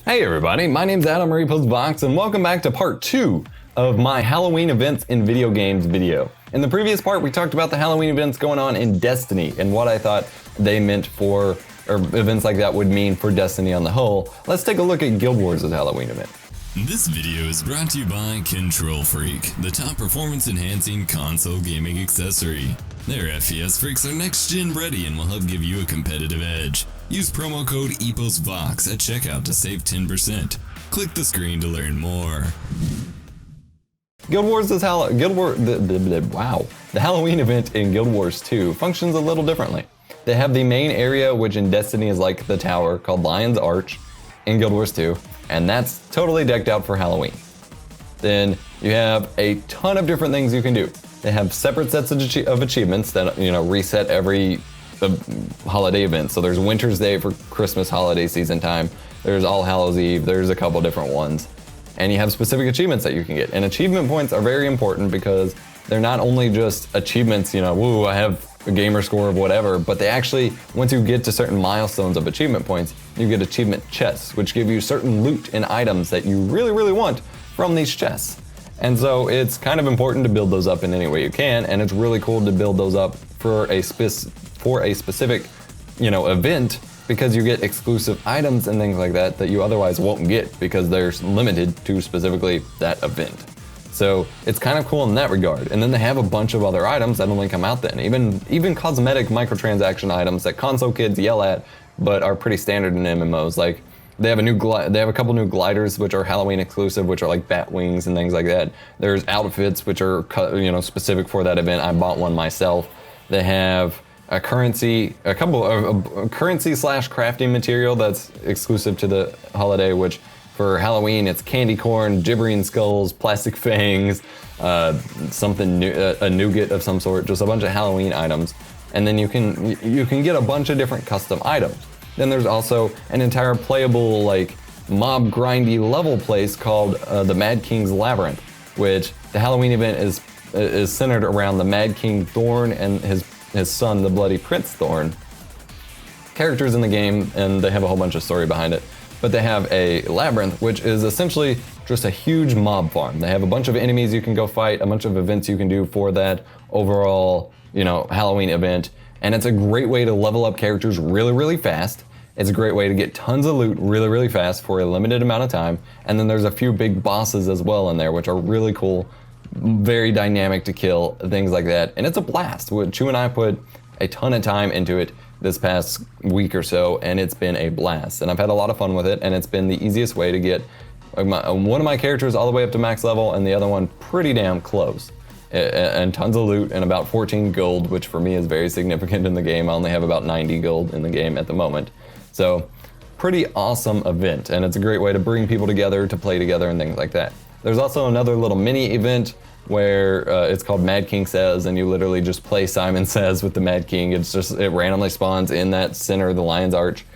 Hey everybody, my name's Adam Box, and welcome back to part 2 of my Halloween events in video games video. In the previous part, we talked about the Halloween events going on in Destiny and what I thought they meant for, or events like that would mean for Destiny on the whole. Let's take a look at Guild Wars' Halloween event. This video is brought to you by Control Freak, the top performance-enhancing console gaming accessory. Their FPS freaks are next-gen ready and will help give you a competitive edge. Use promo code EPOSVOX at checkout to save 10%. Click the screen to learn more. Guild Wars' the Halloween event in Guild Wars 2 functions a little differently. They have the main area, which in Destiny is like the tower, called Lion's Arch in Guild Wars 2, and that's totally decked out for Halloween. Then you have a ton of different things you can do. They have separate sets of achievements that, reset every holiday event. So there's Winter's Day for Christmas holiday season time. There's All Hallows Eve. There's a couple different ones. And you have specific achievements that you can get. And achievement points are very important because they're not only just achievements, woo, I have a gamer score of whatever, but they actually, once you get to certain milestones of achievement points, you get achievement chests, which give you certain loot and items that you really, really want from these chests. And so it's kind of important to build those up in any way you can, and it's really cool to build those up for a specific, event, because you get exclusive items and things like that that you otherwise won't get because they're limited to specifically that event. So it's kind of cool in that regard. And then they have a bunch of other items that only come out then. Even cosmetic microtransaction items that console kids yell at, but are pretty standard in MMOs. Like they have a couple new gliders which are Halloween exclusive, which are like bat wings and things like that. There's outfits which are specific for that event. I bought one myself. They have a currency slash crafting material that's exclusive to the holiday, which for Halloween it's candy corn, gibbering skulls, plastic fangs, something new, a nougat of some sort, just a bunch of Halloween items. And then you can get a bunch of different custom items. Then there's also an entire playable mob grindy level place called the Mad King's Labyrinth, which the Halloween event is centered around the Mad King Thorn and his son, the Bloody Prince Thorn. Characters in the game, and they have a whole bunch of story behind it. But they have a labyrinth, which is essentially just a huge mob farm. They have a bunch of enemies you can go fight, a bunch of events you can do for that overall, Halloween event. And it's a great way to level up characters really, really fast. It's a great way to get tons of loot really, really fast for a limited amount of time. And then there's a few big bosses as well in there, which are really cool, very dynamic to kill, things like that. And it's a blast. Chu and I put a ton of time into it this past week or so, and it's been a blast. And I've had a lot of fun with it, and it's been the easiest way to get one of my characters all the way up to max level, and the other one pretty damn close. And tons of loot, and about 14 gold, which for me is very significant in the game. I only have about 90 gold in the game at the moment. So, pretty awesome event, and it's a great way to bring people together, to play together, and things like that. There's also another little mini event where it's called Mad King Says, and you literally just play Simon Says with the Mad King. It randomly spawns in that center of the Lion's Arch,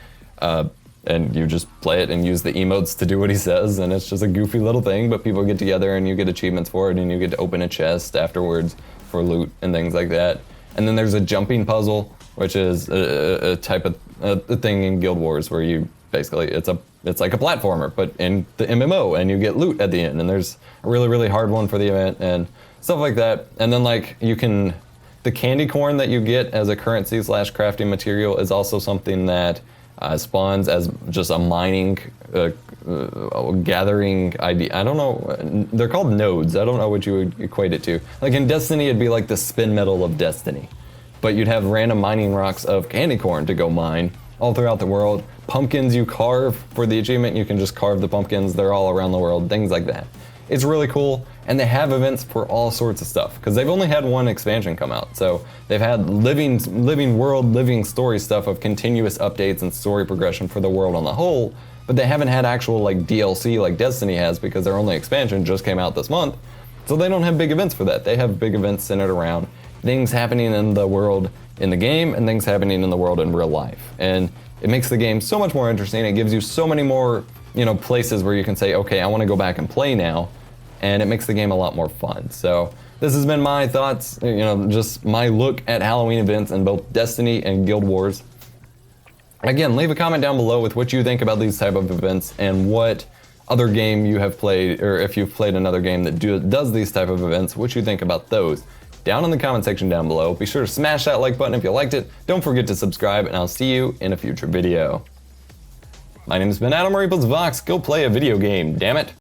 and you just play it and use the emotes to do what he says, and it's just a goofy little thing, but people get together and you get achievements for it, and you get to open a chest afterwards for loot and things like that. And then there's a jumping puzzle, which is a type of a thing in Guild Wars where you basically, it's like a platformer, but in the MMO, and you get loot at the end, and there's a really, really hard one for the event and stuff like that. And then the candy corn that you get as a currency slash crafting material is also something that spawns as just a mining, gathering idea. I don't know, they're called nodes. I don't know what you would equate it to. Like in Destiny, it'd be like the spin metal of Destiny. But you'd have random mining rocks of candy corn to go mine all throughout the world. Pumpkins you carve for the achievement, you can just carve the pumpkins. They're all around the world, things like that. It's really cool, and they have events for all sorts of stuff, because they've only had one expansion come out. So they've had living world, living story stuff of continuous updates and story progression for the world on the whole, but they haven't had actual DLC like Destiny has, because their only expansion just came out this month. So they don't have big events for that. They have big events centered around things happening in the world in the game and things happening in the world in real life. And it makes the game so much more interesting. It gives you so many more, places where you can say, okay, I want to go back and play now. And it makes the game a lot more fun. So this has been my thoughts, just my look at Halloween events in both Destiny and Guild Wars. Again, leave a comment down below with what you think about these type of events and what other game you have played, or if you've played another game that does these type of events, what you think about those. Down in the comment section down below. Be sure to smash that like button if you liked it. Don't forget to subscribe, and I'll see you in a future video. My name has been Adam Vox. Go play a video game, damn it.